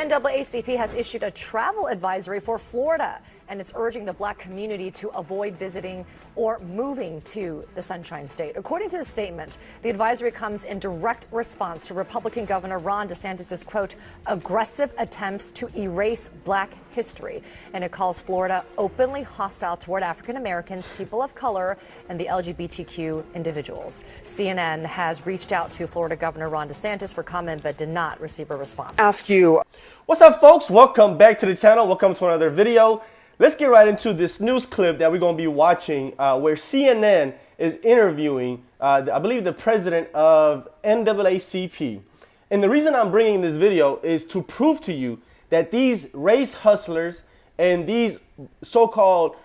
NAACP has issued a travel advisory for Florida, and it's urging the black community to avoid visiting or moving to the Sunshine State. According to the statement, the advisory comes in direct response to Republican Governor Ron DeSantis' quote, aggressive attempts to erase black history. And it calls Florida openly hostile toward African Americans, people of color, and the LGBTQ individuals. CNN has reached out to Florida Governor Ron DeSantis for comment, but did not receive a response. Ask you. What's up, folks? Welcome back to the channel. Welcome to another video. Let's get right into this news clip that we're going to be watching where CNN is interviewing, I believe, the president of NAACP. And the reason I'm bringing this video is to prove to you that these race hustlers and these so-called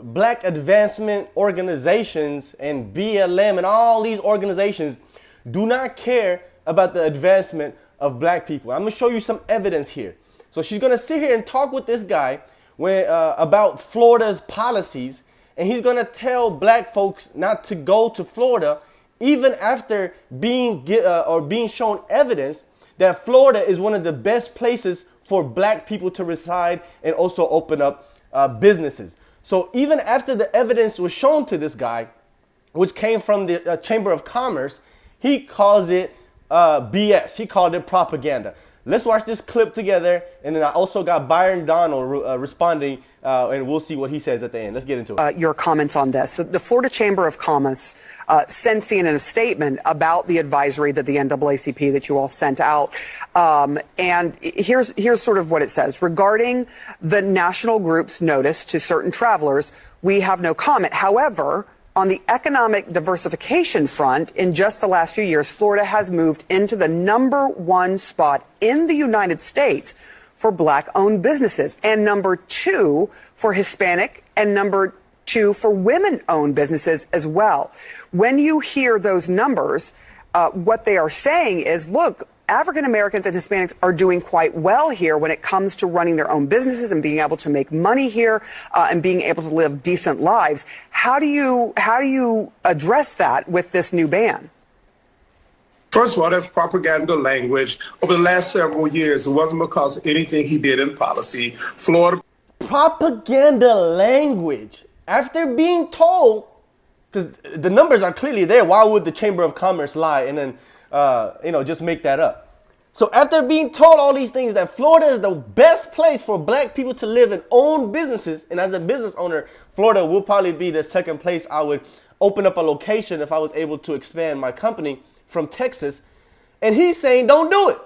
black advancement organizations and BLM and all these organizations do not care about the advancement of black people. I'm going to show you some evidence here. So she's going to sit here and talk with this guy about Florida's policies, and he's going to tell black folks not to go to Florida even after being shown evidence that Florida is one of the best places for black people to reside and also open up businesses. So even after the evidence was shown to this guy, which came from the Chamber of Commerce, he calls it BS. He called it propaganda. Let's watch this clip together, and then I also got Byron Donald responding, and we'll see what he says at the end. Let's get into it. Your comments on this. So the Florida Chamber of Commerce sent CNN a statement about the advisory that the NAACP that you all sent out. And here's sort of what it says. Regarding the national group's notice to certain travelers, we have no comment. However, on the economic diversification front, in just the last few years, Florida has moved into the #1 spot in the United States for black-owned businesses, and #2 for Hispanic, and #2 for women-owned businesses as well. When you hear those numbers, what they are saying is, look, African Americans and Hispanics are doing quite well here when it comes to running their own businesses and being able to make money here and being able to live decent lives. How do you address that with this new ban? First of all, that's propaganda language. Over the last several years, it wasn't because of anything he did in policy. Florida. Propaganda language. After being told, because the numbers are clearly there, why would the Chamber of Commerce lie and then just make that up? So after being told all these things, that Florida is the best place for black people to live and own businesses, and as a business owner, Florida will probably be the second place I would open up a location if I was able to expand my company from Texas. And he's saying don't do it.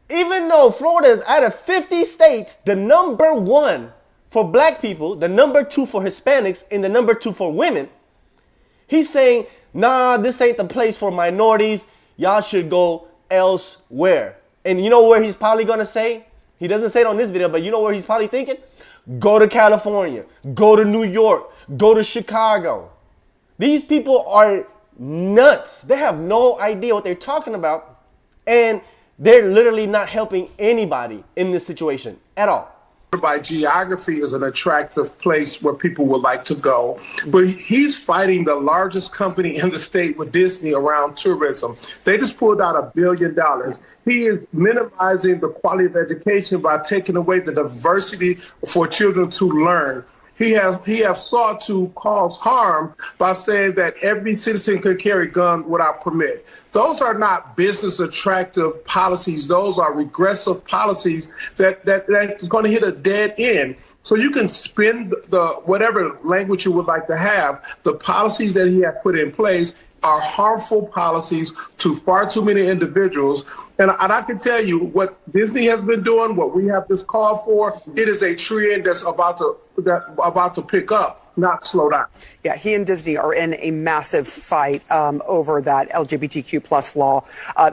Even though Florida is out of 50 states, the #1 for black people, the #2 for Hispanics, and the #2 for women, he's saying, nah, this ain't the place for minorities. Y'all should go elsewhere. And you know where he's probably going to say? He doesn't say it on this video, but you know where he's probably thinking? Go to California. Go to New York. Go to Chicago. These people are nuts. They have no idea what they're talking about. And they're literally not helping anybody in this situation at all. By geography is an attractive place where people would like to go. But he's fighting the largest company in the state with Disney around tourism. They just pulled out $1 billion. He is minimizing the quality of education by taking away the diversity for children to learn. He has sought to cause harm by saying that every citizen could carry guns without permit. Those are not business attractive policies. Those are regressive policies that's going to hit a dead end. So you can spin the whatever language you would like to have. The policies that he has put in place are harmful policies to far too many individuals. And I can tell you what Disney has been doing, what we have this call for, it is a trend that's about to pick up, not slow down. Yeah, he and Disney are in a massive fight over that LGBTQ plus law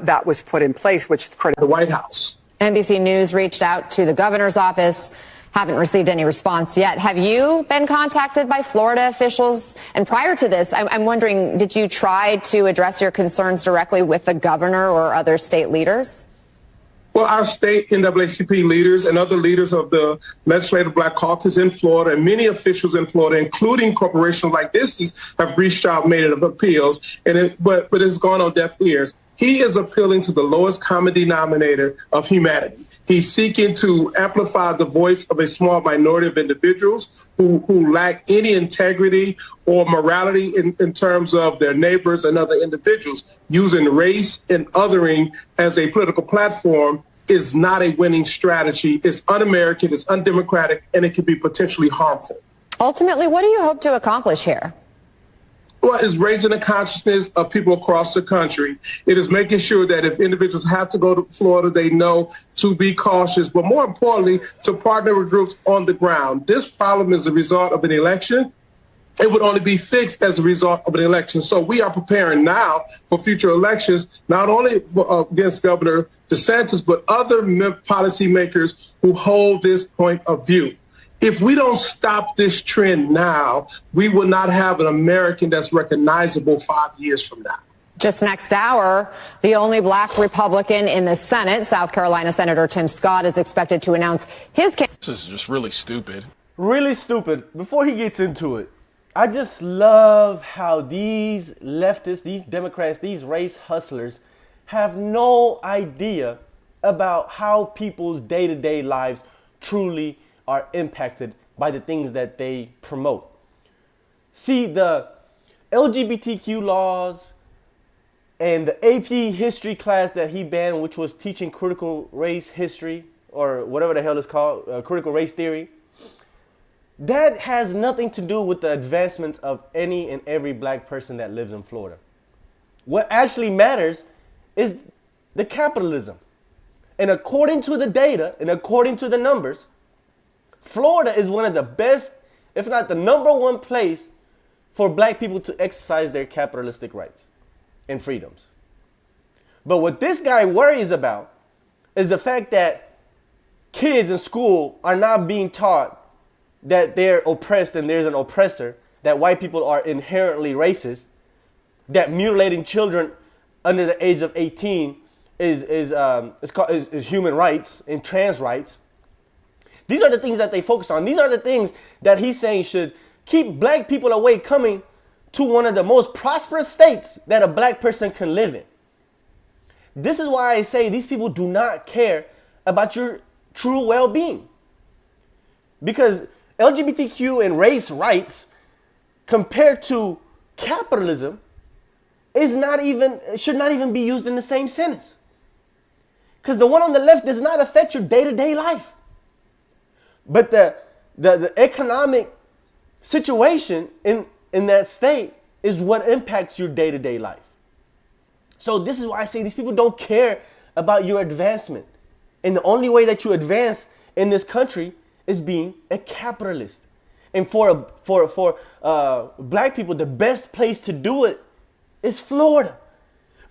that was put in place, which credited the White House. NBC News reached out to the governor's office. Haven't received any response yet. Have you been contacted by Florida officials? And prior to this, I'm wondering, did you try to address your concerns directly with the governor or other state leaders? Well, our state NAACP leaders and other leaders of the Legislative Black Caucus in Florida and many officials in Florida, including corporations like Disney, have reached out, made it appeals, but it's gone on deaf ears. He is appealing to the lowest common denominator of humanity. He's seeking to amplify the voice of a small minority of individuals who lack any integrity or morality in terms of their neighbors and other individuals. Using race and othering as a political platform is not a winning strategy. It's un-American, it's undemocratic, and it can be potentially harmful. Ultimately, what do you hope to accomplish here? Well, it's raising the consciousness of people across the country. It is making sure that if individuals have to go to Florida, they know to be cautious, but more importantly, to partner with groups on the ground. This problem is a result of an election. It would only be fixed as a result of an election. So we are preparing now for future elections, not only against Governor DeSantis, but other policymakers who hold this point of view. If we don't stop this trend now, we will not have an American that's recognizable 5 years from now. Just next hour, the only black Republican in the Senate, South Carolina Senator Tim Scott, is expected to announce his case. This is just really stupid. Really stupid. Before he gets into it, I just love how these leftists, these Democrats, these race hustlers have no idea about how people's day-to-day lives truly are impacted by the things that they promote. See, the LGBTQ laws and the AP history class that he banned, which was teaching critical race history, or whatever the hell it's called, critical race theory, that has nothing to do with the advancement of any and every black person that lives in Florida. What actually matters is the capitalism. And according to the data and according to the numbers, Florida is one of the best, if not the #1 place for black people to exercise their capitalistic rights and freedoms. But what this guy worries about is the fact that kids in school are not being taught that they're oppressed and there's an oppressor, that white people are inherently racist, that mutilating children under the age of 18 is human rights and trans rights. These are the things that they focus on. These are the things that he's saying should keep black people away coming to one of the most prosperous states that a black person can live in. This is why I say these people do not care about your true well-being. Because LGBTQ and race rights compared to capitalism should not even be used in the same sentence. Because the one on the left does not affect your day-to-day life. But the economic situation in that state is what impacts your day-to-day life. So this is why I say these people don't care about your advancement. And the only way that you advance in this country is being a capitalist. And for black people, the best place to do it is Florida.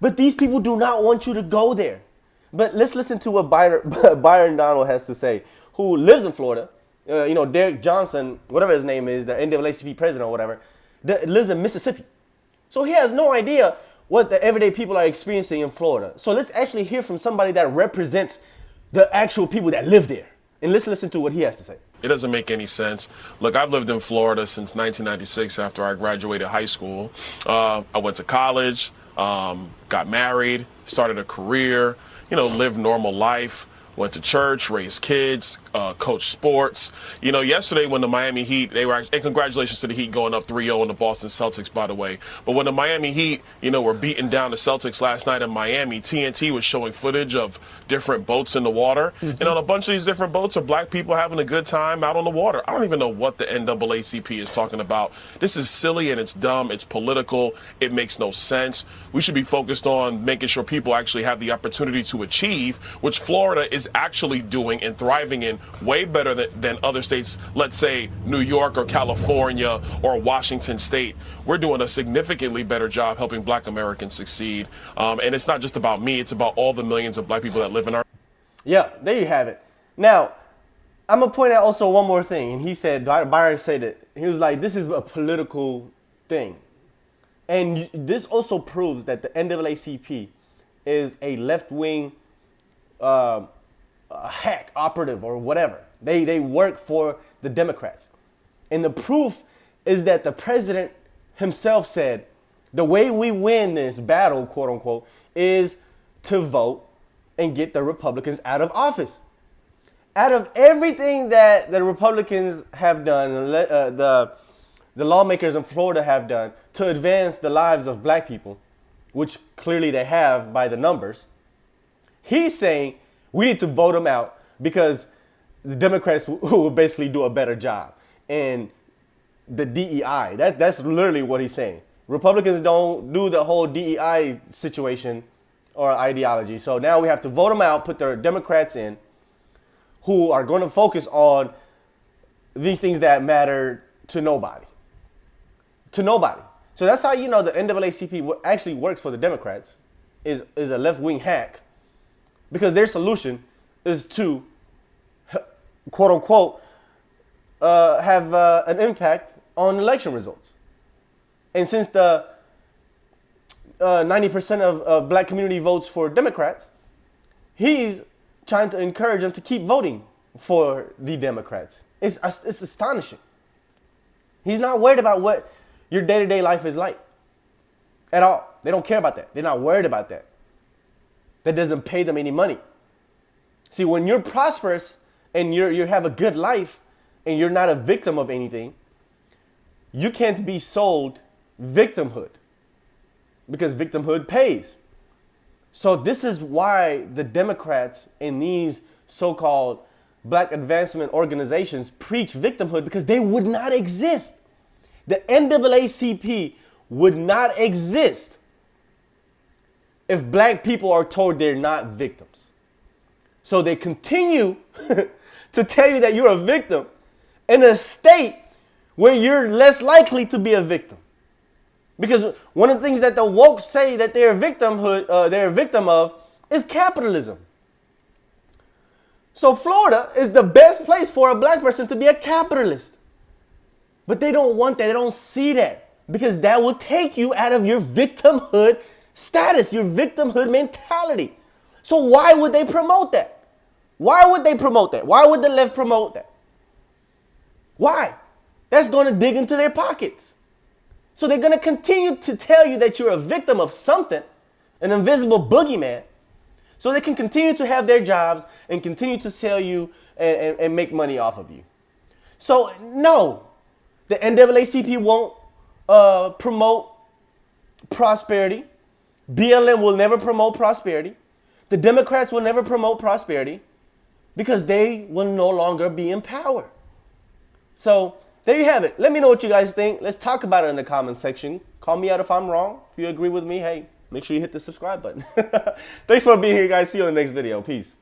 But these people do not want you to go there. But let's listen to what Byron Donald has to say, who lives in Florida. Derek Johnson, whatever his name is, the NAACP president or whatever, lives in Mississippi. So he has no idea what the everyday people are experiencing in Florida. So let's actually hear from somebody that represents the actual people that live there. And let's listen to what he has to say. It doesn't make any sense. Look, I've lived in Florida since 1996 after I graduated high school. I went to college, got married, started a career, lived normal life. Went to church, raised kids, coached sports. Yesterday when the Miami Heat, and congratulations to the Heat going up 3-0 on the Boston Celtics, by the way. But when the Miami Heat, were beating down the Celtics last night in Miami, TNT was showing footage of different boats in the water. Mm-hmm. And on a bunch of these different boats are black people having a good time out on the water. I don't even know what the NAACP is talking about. This is silly and it's dumb. It's political. It makes no sense. We should be focused on making sure people actually have the opportunity to achieve, which Florida is actually doing and thriving in way better than other states, let's say New York or California or Washington State. We're doing a significantly better job helping black Americans succeed. And it's not just about me, it's about all the millions of black people that live in our... Yeah, there you have it. Now, I'm going to point out also one more thing. And he said, Byron said it, he was like, this is a political thing. And this also proves that the NAACP is a left-wing hack operative or whatever. They work for the Democrats. And the proof is that the president himself said, the way we win this battle, quote unquote, is to vote and get the Republicans out of office. Out of everything that the Republicans have done, the lawmakers in Florida have done to advance the lives of black people, which clearly they have by the numbers, he's saying we need to vote them out because the Democrats will basically do a better job. And the DEI, that's literally what he's saying. Republicans don't do the whole DEI situation or ideology. So now we have to vote them out, put the Democrats in who are going to focus on these things that matter to nobody. To nobody. So that's how you know the NAACP actually works for the Democrats is a left-wing hack, because their solution is to, quote unquote, have an impact on election results. And since the 90% of black community votes for Democrats, he's trying to encourage them to keep voting for the Democrats. It's astonishing. He's not worried about what your day-to-day life is like at all. They don't care about that. They're not worried about that. That doesn't pay them any money. See, when you're prosperous and you have a good life and you're not a victim of anything, you can't be sold victimhood, because victimhood pays. So this is why the Democrats in these so-called black advancement organizations preach victimhood, because they would not exist. The NAACP would not exist if black people are told they're not victims. So they continue to tell you that you're a victim in a state where you're less likely to be a victim. Because one of the things that the woke say that they're a victim of is capitalism. So Florida is the best place for a black person to be a capitalist. But they don't want that. They don't see that, because that will take you out of your victimhood status, your victimhood mentality. So why would they promote that? Why would they promote that? Why would the left promote that? Why? That's going to dig into their pockets. So they're going to continue to tell you that you're a victim of something, an invisible boogeyman, so they can continue to have their jobs and continue to sell you and make money off of you. So no, the NAACP won't promote prosperity. BLM will never promote prosperity. The Democrats will never promote prosperity, because they will no longer be in power. So there you have it. Let me know what you guys think. Let's talk about it in the comment section. Call me out if I'm wrong. If you agree with me, hey, make sure you hit the subscribe button. Thanks for being here, guys. See you in the next video. Peace.